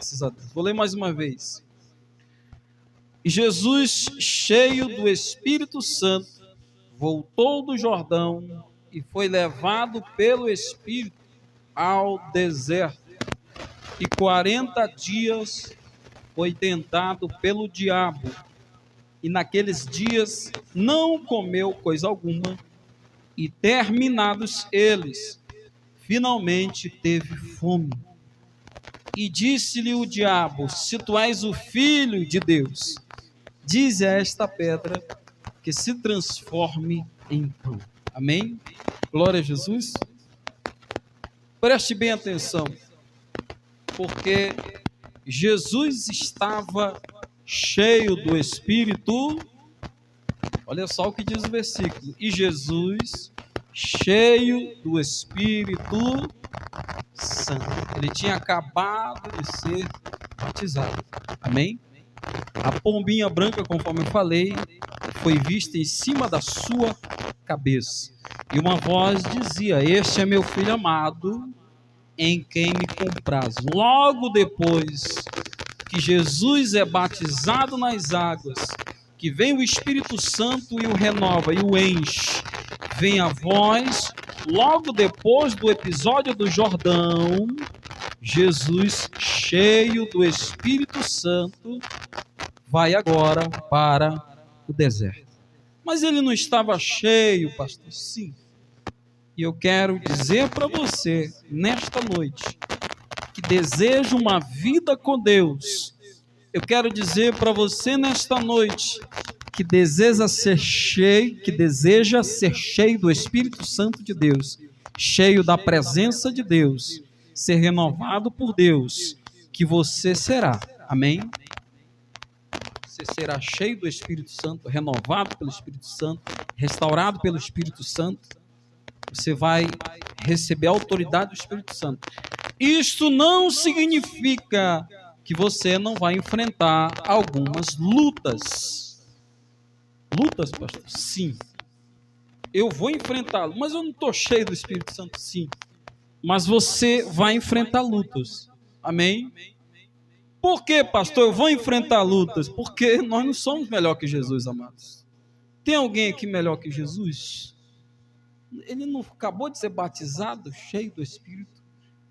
Graças a Deus. Vou ler mais uma vez. E Jesus, cheio do Espírito Santo, voltou do Jordão e foi levado pelo Espírito ao deserto. E 40 dias foi tentado pelo diabo. E naqueles dias não comeu coisa alguma. E terminados eles, finalmente teve fome. E disse-lhe o diabo: se tu és o Filho de Deus, dize a esta pedra que se transforme em pão. Amém? Glória a Jesus. Preste bem atenção, porque Jesus estava cheio do Espírito. Olha só o que diz o versículo. E Jesus, cheio do Espírito Santo. Ele tinha acabado de ser batizado. Amém? A pombinha branca, conforme eu falei, foi vista em cima da sua cabeça. E uma voz dizia: este é meu filho amado, em quem me compraz. Logo depois que Jesus é batizado nas águas, que vem o Espírito Santo e o renova e o enche, vem a voz. Logo depois do episódio do Jordão, Jesus, cheio do Espírito Santo, vai agora para o deserto. Mas ele não estava cheio, pastor? Sim. E eu quero dizer para você, nesta noite, que deseja uma vida com Deus. Eu quero dizer para você nesta noite, que deseja ser cheio do Espírito Santo de Deus, cheio da presença de Deus, ser renovado por Deus, que você será. Amém? Você será cheio do Espírito Santo, renovado pelo Espírito Santo, restaurado pelo Espírito Santo. Você vai receber a autoridade do Espírito Santo. Isto não significa que você não vai enfrentar algumas lutas. Lutas, pastor? Sim. Eu vou enfrentá-lo, mas eu não estou cheio do Espírito Santo? Sim. Mas você vai enfrentar lutas. Amém? Por que, pastor, eu vou enfrentar lutas? Porque nós não somos melhor que Jesus, amados. Tem alguém aqui melhor que Jesus? Ele não acabou de ser batizado, cheio do Espírito?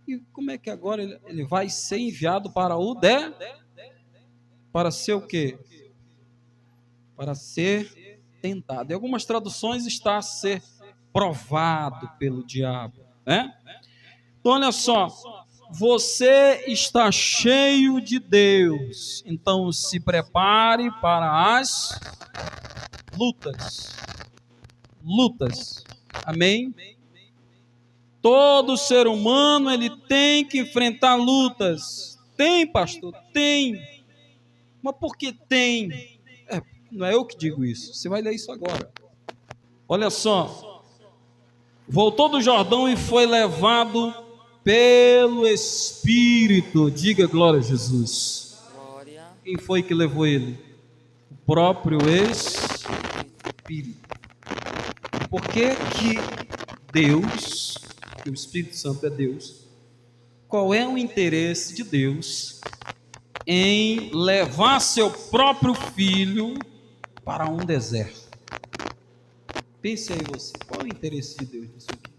E como é que agora ele vai ser enviado para o para ser o quê? Para ser tentado. Em algumas traduções está a ser provado pelo diabo, né? Então olha só, você está cheio de Deus, então se prepare para as lutas. Amém? Todo ser humano, ele tem que enfrentar lutas. Tem, pastor? Tem. Mas por que tem? Não é eu que digo isso. Você vai ler isso agora. Olha só. Voltou do Jordão e foi levado pelo Espírito. Diga glória a Jesus. Glória. Quem foi que levou ele? O próprio Espírito. Por que Deus, que o Espírito Santo é Deus, qual é o interesse de Deus em levar seu próprio filho para um deserto? Pense aí você, qual é o interesse de Deus nisso aqui?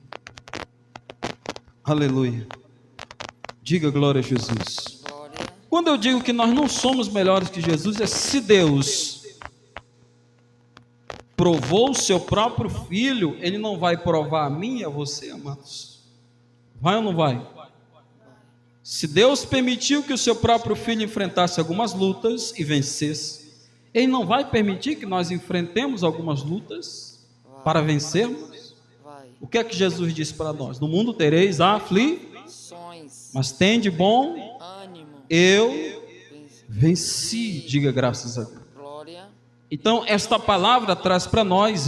Aleluia. Diga glória a Jesus. Glória. Quando eu digo que nós não somos melhores que Jesus, é se Deus provou o seu próprio filho, ele não vai provar a mim e a você, amados? Vai ou não vai? Se Deus permitiu que o seu próprio filho enfrentasse algumas lutas e vencesse, ele não vai permitir que nós enfrentemos algumas lutas para vencermos? Vai. O que é que Jesus disse para nós? No mundo tereis Aflições. mas tende bom Ânimo. eu venci. Diga graças a Deus. Glória. Então esta palavra traz para nós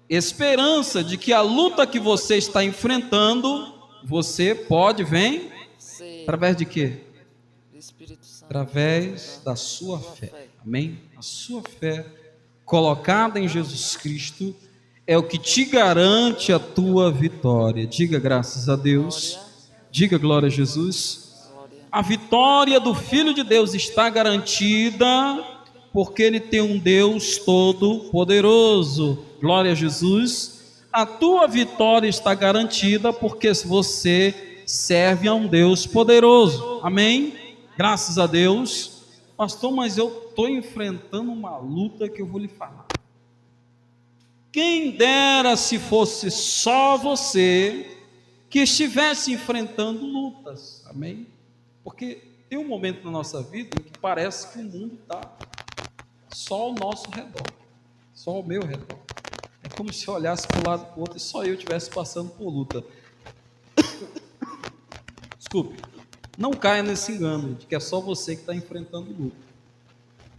esperança de que a luta que você está enfrentando, você pode vencer. Através de quê? Espírito Santo. Através da sua fé. Amém? A sua fé colocada em Jesus Cristo é o que te garante a tua vitória. Diga graças a Deus. Glória. Diga glória a Jesus. Glória. A vitória do Filho de Deus está garantida porque ele tem um Deus todo-poderoso. Glória a Jesus. A tua vitória está garantida porque você serve a um Deus poderoso. Amém? Graças a Deus. Pastor, mas eu estou enfrentando uma luta que eu vou lhe falar. Quem dera se fosse só você que estivesse enfrentando lutas. Amém? Porque tem um momento na nossa vida em que parece que o mundo está só ao nosso redor, só ao meu redor. É como se eu olhasse para um lado e para o outro e só eu estivesse passando por luta. Desculpe, não caia nesse engano de que é só você que está enfrentando luta.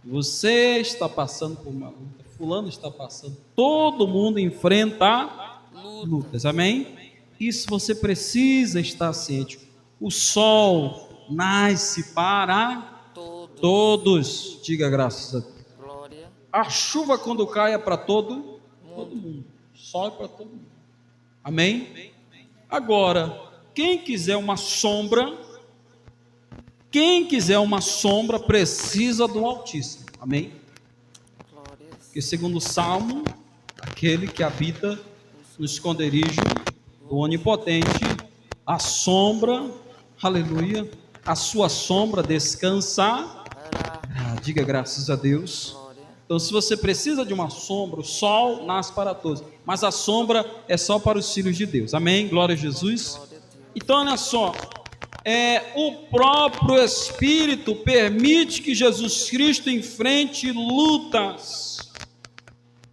Você está passando por uma luta, fulano está passando, todo mundo enfrenta lutas, amém? Isso você precisa estar ciente. O sol nasce para todos. Diga graças a Deus. Glória. A chuva quando cai é para todo mundo. O sol é para todo mundo. Amém? Agora, quem quiser uma sombra precisa do Altíssimo. Amém? Glórias. Porque segundo o Salmo, aquele que habita no esconderijo do Onipotente, a sombra, aleluia, a sua sombra descansa. Diga graças a Deus. Glória. Então, se você precisa de uma sombra, o sol nasce para todos, mas a sombra é só para os filhos de Deus. Amém? Glória a Jesus. Glória a Deus. Então, olha só, o próprio Espírito permite que Jesus Cristo enfrente lutas.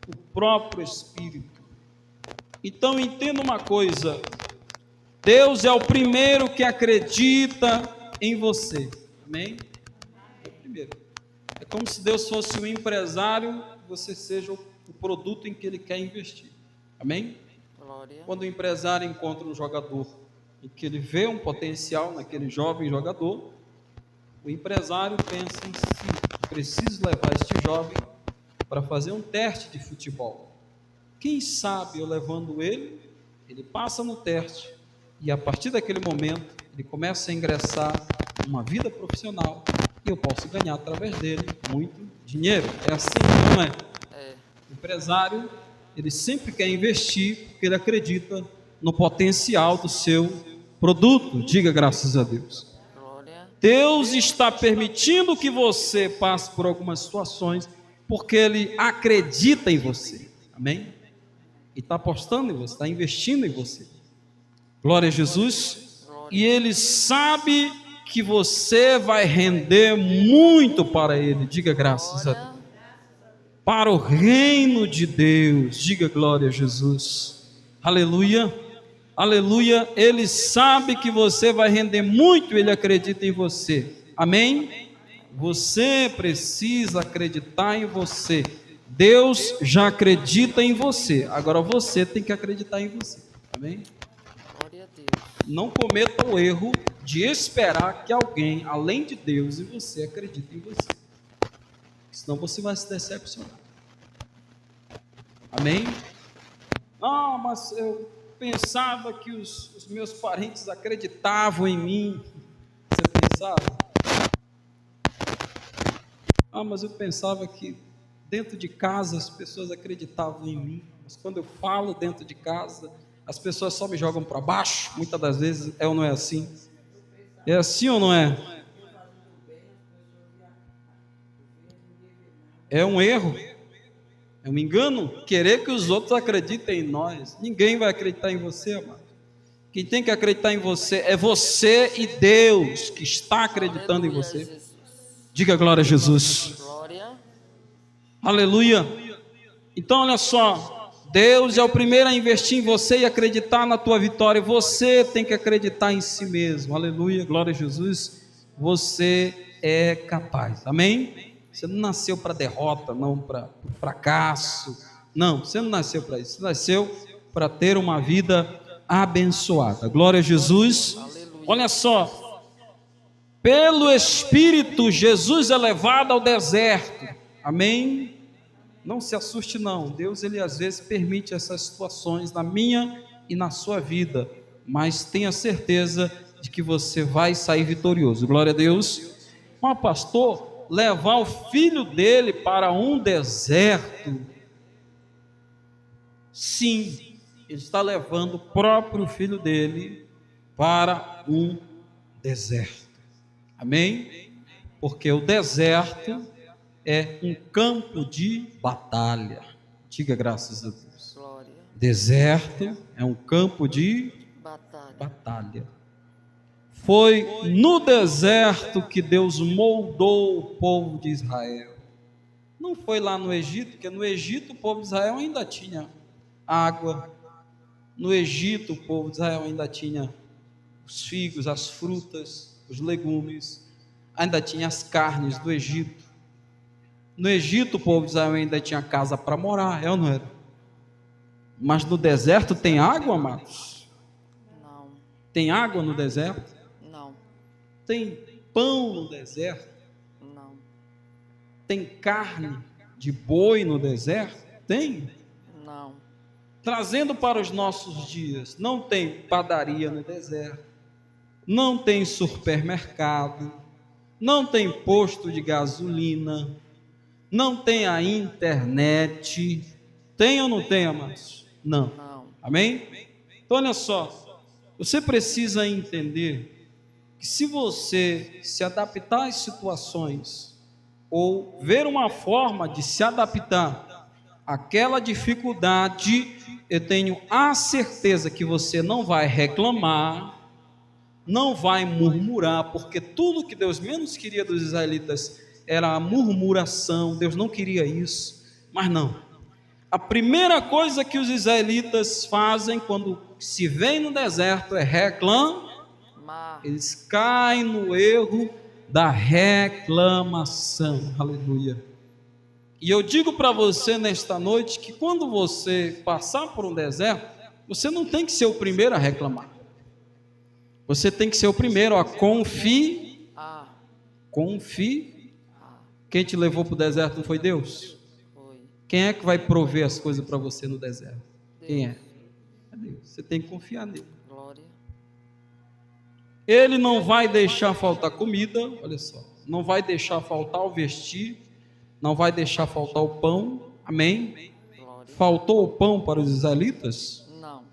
O próprio Espírito. Então, entenda uma coisa: Deus é o primeiro que acredita em você. Amém? É o primeiro. É como se Deus fosse um empresário, você seja o produto em que Ele quer investir. Amém? Glória. Quando o empresário encontra um jogador e que ele vê um potencial naquele jovem jogador, o empresário pensa em si: preciso levar este jovem para fazer um teste de futebol. Quem sabe eu levando ele passa no teste e a partir daquele momento ele começa a ingressar numa vida profissional e eu posso ganhar através dele muito dinheiro. É assim, não é? O empresário, ele sempre quer investir porque ele acredita no potencial do seu produto. Diga graças a Deus. Glória. Deus está permitindo que você passe por algumas situações porque Ele acredita em você. Amém? E está apostando em você, está investindo em você. Glória a Jesus. E Ele sabe que você vai render muito para Ele. Diga graças a Deus. Para o reino de Deus. Diga glória a Jesus. Aleluia. Aleluia. Ele sabe que você vai render muito, Ele acredita em você. Amém? Você precisa acreditar em você. Deus já acredita em você. Agora você tem que acreditar em você. Amém? Glória a Deus. Não cometa o erro de esperar que alguém, além de Deus e você, acredite em você. Senão você vai se decepcionar. Amém? Ah, mas eu pensava que os meus parentes acreditavam em mim. Você pensava? Ah, mas eu pensava que dentro de casa as pessoas acreditavam em mim. Mas quando eu falo dentro de casa, as pessoas só me jogam para baixo. Muitas das vezes é ou não é assim? É assim ou não é? É um erro. É um engano querer que os outros acreditem em nós. Ninguém vai acreditar em você, amado. Quem tem que acreditar em você é você e Deus que está acreditando em você. Jesus. Diga glória a Jesus. Glória. Aleluia. Então olha só, Deus é o primeiro a investir em você e acreditar na tua vitória. Você tem que acreditar em si mesmo. Aleluia, glória a Jesus. Você é capaz. Amém? Você não nasceu para derrota, não para fracasso. Não, você não nasceu para isso. Você nasceu para ter uma vida abençoada. Glória a Jesus. Aleluia. Olha só. Pelo Espírito, Jesus é levado ao deserto. Amém? Não se assuste não. Deus, Ele às vezes permite essas situações na minha e na sua vida. Mas tenha certeza de que você vai sair vitorioso. Glória a Deus. Mas pastor, levar o filho dele para um deserto? Sim, ele está levando o próprio filho dele para um deserto. Amém? Porque o deserto é um campo de batalha. Diga graças a Deus. Glória. Deserto é um campo de Batalha. batalha. Foi no deserto que Deus moldou o povo de Israel. Não foi lá no Egito, porque no Egito o povo de Israel ainda tinha água. No Egito o povo de Israel ainda tinha os figos, as frutas, os legumes, ainda tinha as carnes do Egito. No Egito o povo de Israel ainda tinha casa para morar, é ou não era? Mas no deserto tem água, amados? Não. Tem água no deserto? Não. Tem pão no deserto? Não. Tem carne de boi no deserto? Tem. Não. Trazendo para os nossos dias, não tem padaria no deserto, não tem supermercado, não tem posto de gasolina, não tem a internet. Tem ou não tem, amados? Não. Não. Amém? Então olha só, você precisa entender que se você se adaptar às situações ou ver uma forma de se adaptar àquela dificuldade, eu tenho a certeza que você não vai reclamar, não vai murmurar, porque tudo que Deus menos queria dos israelitas era a murmuração. Deus não queria isso, mas não. A primeira coisa que os israelitas fazem quando se veem no deserto é reclamar. Eles caem no erro da reclamação. Aleluia. E eu digo para você nesta noite que quando você passar por um deserto, você não tem que ser o primeiro a reclamar. Você tem que ser o primeiro a confiar. Quem te levou para o deserto não foi Deus? Foi. Quem é que vai prover as coisas para você no deserto? Deus. Quem é? É Deus. Você tem que confiar nele. Glória. Ele não vai deixar faltar comida, olha só. Não vai deixar faltar o vestir. Não vai deixar faltar o pão. Amém? Glória. Faltou o pão para os israelitas? Não.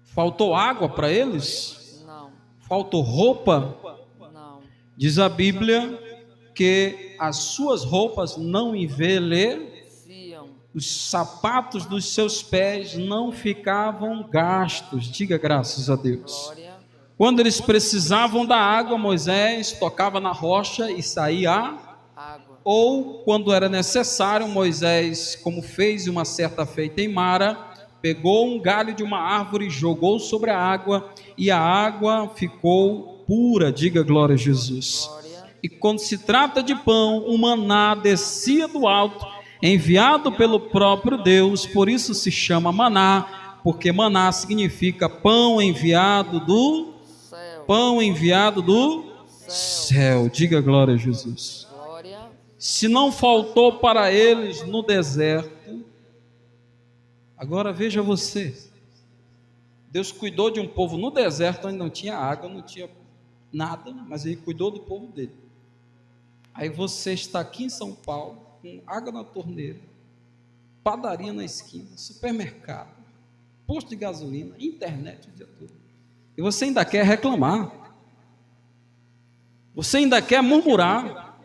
Faltou água para eles? Não. Faltou roupa? Não. Diz a Bíblia que as suas roupas não envelheciam, os sapatos dos seus pés não ficavam gastos. Diga graças a Deus. Glória. Quando eles precisavam da água, Moisés tocava na rocha e saía Água. ou quando era necessário, Moisés, como fez uma certa feita em Mara, pegou um galho de uma árvore, jogou sobre a água e a água ficou pura. Diga glória a Jesus. Glória. E quando se trata de pão, o maná descia do alto, enviado pelo próprio Deus, por isso se chama maná, porque maná significa pão enviado do Céu. pão enviado do céu. Diga glória a Jesus. Glória. Se não faltou para eles no deserto, agora veja você, Deus cuidou de um povo no deserto onde não tinha água, não tinha nada, mas Ele cuidou do povo dele. Aí você está aqui em São Paulo, com água na torneira, padaria na esquina, supermercado, posto de gasolina, internet o dia todo. E você ainda quer reclamar. Você ainda quer murmurar.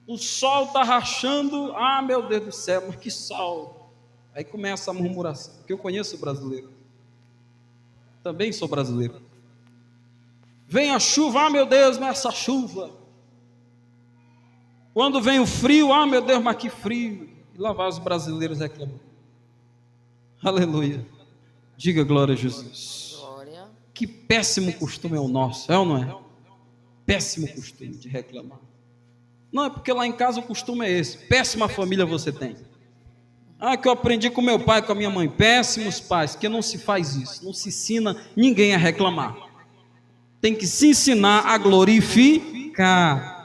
O sol está rachando. Ah, meu Deus do céu, mas que sol. Aí começa a murmuração. Porque eu conheço o brasileiro. Também sou brasileiro. Vem a chuva, ah, meu Deus, mas essa chuva. Quando vem o frio, ah, meu Deus, mas que frio. E lá vai os brasileiros reclamando. Aleluia. Diga glória a Jesus. Glória. Que péssimo costume é o nosso, é ou não é? Péssimo costume de reclamar. Não, é porque lá em casa o costume é esse. Péssima família você tem. Ah, que eu aprendi com meu pai, com a minha mãe. Péssimos pais, que não se faz isso. Não se ensina ninguém a reclamar. Tem que se ensinar a glorificar.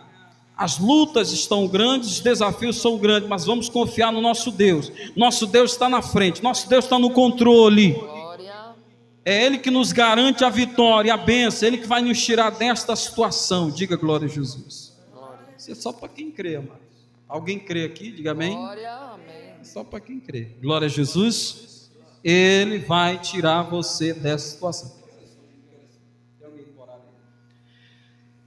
As lutas estão grandes, os desafios são grandes, mas vamos confiar no nosso Deus. Nosso Deus está na frente, nosso Deus está no controle. Glória. É Ele que nos garante a vitória, a bênção. É Ele que vai nos tirar desta situação. Diga glória a Jesus. Glória. Isso é só para quem crê, amados. Alguém crê aqui? Diga amém. Glória, amém. Só para quem crê. Glória a Jesus. Ele vai tirar você dessa situação.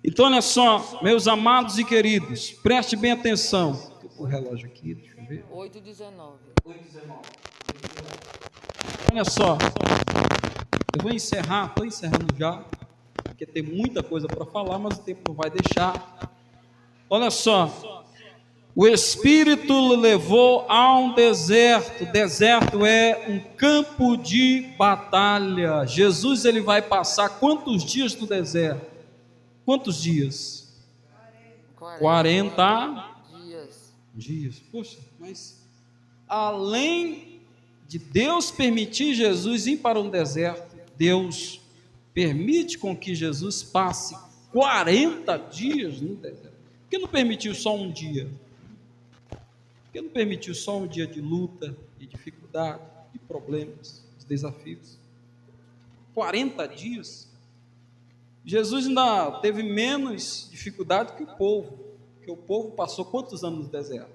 Então, olha só, meus amados e queridos, preste bem atenção. O relógio aqui, deixa eu ver. 8:19. Olha só, eu vou encerrar, estou encerrando já, porque tem muita coisa para falar, mas o tempo não vai deixar. Olha só, o Espírito o levou a um deserto. Deserto é um campo de batalha. Jesus, ele vai passar quantos dias no deserto? Quantos dias? 40 dias. Poxa, mas além de Deus permitir Jesus ir para um deserto, Deus permite com que Jesus passe 40 dias no deserto. Por que não permitiu só um dia? Por que não permitiu só um dia de luta, de dificuldade, de problemas, de desafios? 40 dias. Jesus ainda teve menos dificuldade que o povo, porque o povo passou quantos anos no deserto?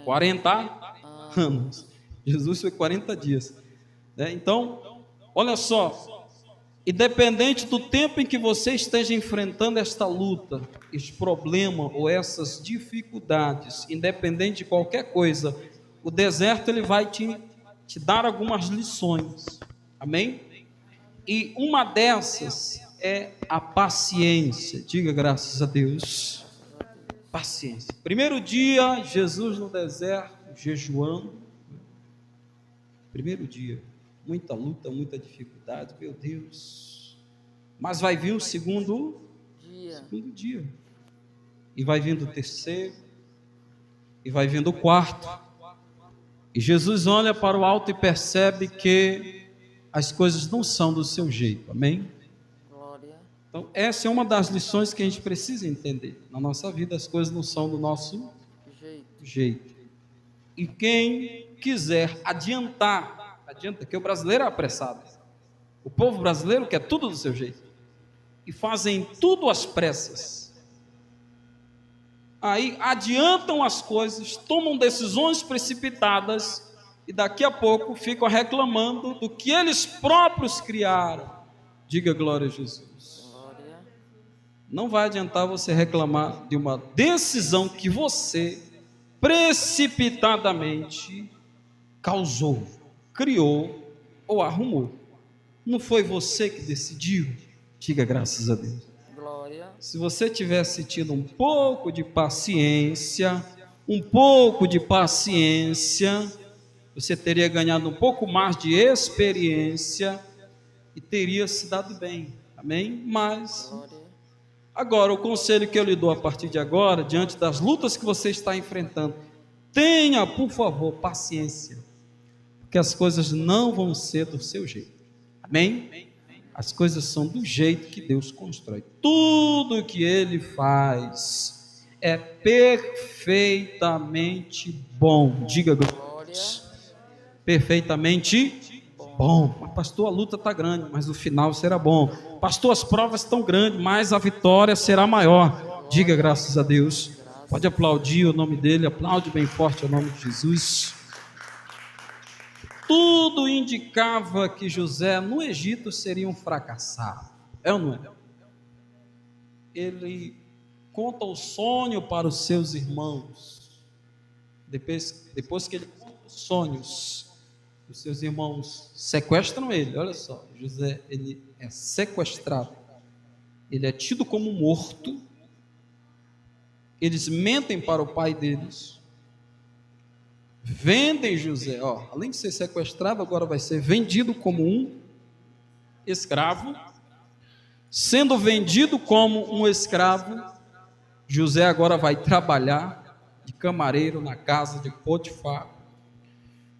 40 anos. Jesus foi 40 dias. Então, olha só, independente do tempo em que você esteja enfrentando esta luta, esse problema ou essas dificuldades, independente de qualquer coisa, o deserto ele vai te dar algumas lições. Amém? E uma dessas é a paciência. Diga graças a Deus. Paciência. Primeiro dia, Jesus no deserto, jejuando. Primeiro dia, muita luta, muita dificuldade, meu Deus. Mas vai vir o segundo dia. E vai vindo o terceiro. E vai vindo o quarto. E Jesus olha para o alto e percebe que as coisas não são do seu jeito, amém? Glória. Então, essa é uma das lições que a gente precisa entender. Na nossa vida, as coisas não são do nosso jeito. E quem quiser adianta, que o brasileiro é apressado. O povo brasileiro quer tudo do seu jeito. E fazem tudo às pressas. Aí adiantam as coisas, tomam decisões precipitadas, e daqui a pouco ficam reclamando do que eles próprios criaram. Diga glória a Jesus. Glória. Não vai adiantar você reclamar de uma decisão que você precipitadamente causou, criou ou arrumou. Não foi você que decidiu. Diga graças a Deus. Glória. Se você tivesse tido um pouco de paciência, você teria ganhado um pouco mais de experiência e teria se dado bem, amém? Mas, agora, o conselho que eu lhe dou a partir de agora, diante das lutas que você está enfrentando, tenha, por favor, paciência, porque as coisas não vão ser do seu jeito, amém? As coisas são do jeito que Deus constrói. Tudo que Ele faz é perfeitamente bom. Diga glória. Perfeitamente bom. Mas, pastor, a luta está grande, mas o final será bom. Pastor, as provas estão grandes, mas a vitória será maior. Diga graças a Deus. Pode aplaudir o nome dele, aplaude bem forte o nome de Jesus. Tudo indicava que José no Egito seria um fracassado. É ou não é? Ele conta o sonho para os seus irmãos. Depois que ele conta os sonhos, os seus irmãos sequestram ele. Olha só, José, ele é sequestrado. Ele é tido como morto. Eles mentem para o pai deles. Vendem José, além de ser sequestrado, agora vai ser vendido como um escravo. Sendo vendido como um escravo, José agora vai trabalhar de camareiro na casa de Potifar.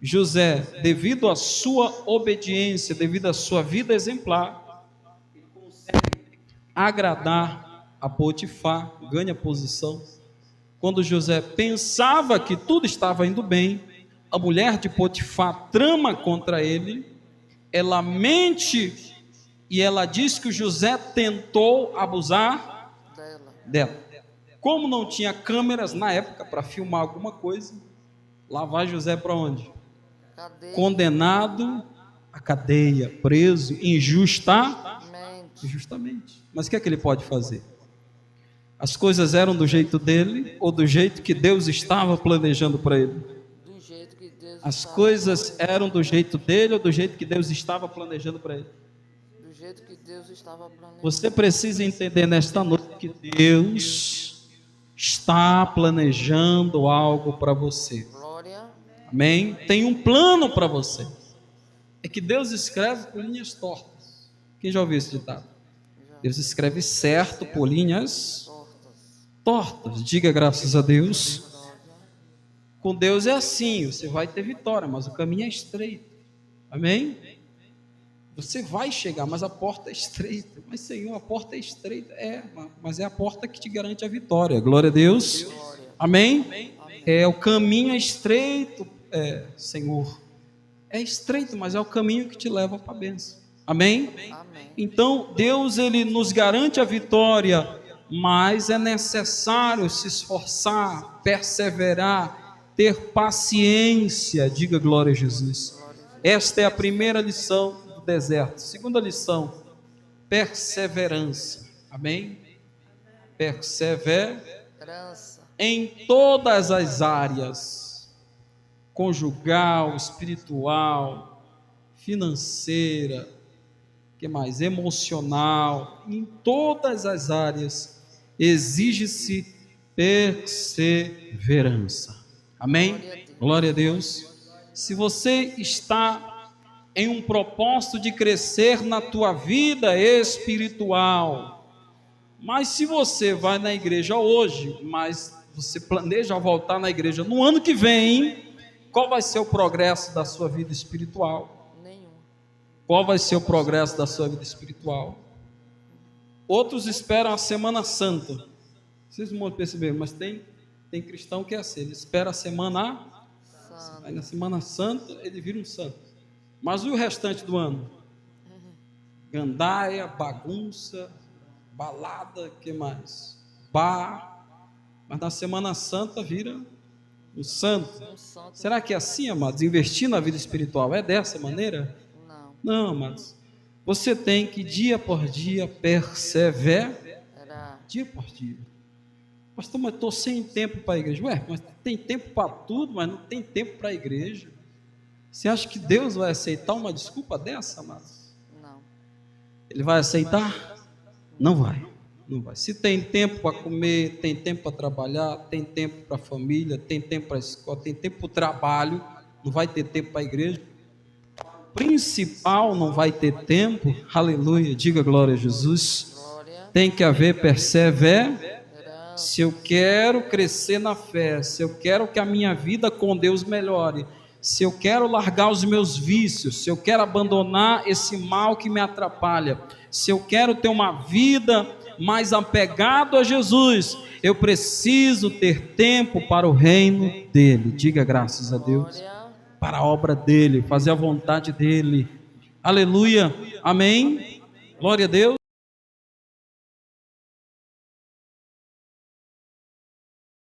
José, devido à sua obediência, devido à sua vida exemplar, ele consegue agradar a Potifar, ganha posição. Quando José pensava que tudo estava indo bem, a mulher de Potifar trama contra ele ela mente e ela diz que o José tentou abusar dela. Como não tinha câmeras na época para filmar alguma coisa, lá vai José para onde? Cadeia. Condenado à cadeia, preso injustamente. Mas o que é que ele pode fazer? As coisas eram do jeito dele ou do jeito que Deus estava planejando para ele? Do jeito que Deus As estava coisas planejando. eram do jeito dele ou do jeito que Deus estava planejando para ele? Do jeito que Deus estava planejando. Você precisa entender nesta noite que Deus está planejando algo para você. Glória. Amém? Tem um plano para você. É que Deus escreve por linhas tortas. Quem já ouviu esse ditado? Já. Deus escreve certo por linhas Tortas. tortas. Diga graças a Deus. Glória. Com Deus é assim, você vai ter vitória, mas o caminho é estreito. Amém? Você vai chegar, mas a porta é estreita. Mas Senhor, a porta é estreita. Mas é a porta que te garante a vitória. Glória a Deus. Glória. Amém? O caminho é estreito, Senhor. É estreito, mas é o caminho que te leva para a bênção. Amém? Amém. Então, Deus, Ele nos garante a vitória, mas é necessário se esforçar, perseverar, ter paciência. Diga glória a Jesus. Esta é a primeira lição do deserto. Segunda lição, perseverança. Amém? Herança. Em todas as áreas, conjugal, espiritual, financeira, que mais? Emocional, em todas as áreas, exige-se perseverança. Amém? Glória a Deus. Se você está em um propósito de crescer na tua vida espiritual, mas se você vai na igreja hoje, mas você planeja voltar na igreja no ano que vem, qual vai ser o progresso da sua vida espiritual? Nenhum. Qual vai ser o progresso da sua vida espiritual? Outros esperam a Semana Santa. Vocês não vão perceber, mas tem cristão que é assim, ele espera a Semana Santo. Aí na Semana Santa ele vira um santo. Mas e o restante do ano? Gandaia, bagunça, balada, que mais? Bar. Mas na Semana Santa vira um santo. Um santo. Será que é assim, amados? Investir na vida espiritual é dessa maneira? Não. Não, amados. Você tem que dia por dia perseverar. Era. Dia por dia. Pastor, mas estou sem tempo para a igreja. Ué, mas tem tempo para tudo, mas não tem tempo para a igreja. Você acha que Deus vai aceitar uma desculpa dessa, amados? Não. Ele vai aceitar? Não vai. Não vai. Se tem tempo para comer, tem tempo para trabalhar, tem tempo para a família, tem tempo para a escola, tem tempo para o trabalho, não vai ter tempo para a igreja. O principal não vai ter tempo, aleluia, diga glória a Jesus. Glória. Tem que haver perseverança. Herança. Se eu quero crescer na fé, se eu quero que a minha vida com Deus melhore, se eu quero largar os meus vícios, se eu quero abandonar esse mal que me atrapalha, se eu quero ter uma vida mais apegado a Jesus, eu preciso ter tempo para o reino dele. Diga graças a Deus. Glória. Para a obra dele, fazer a vontade dele. Aleluia. Amém. Glória a Deus.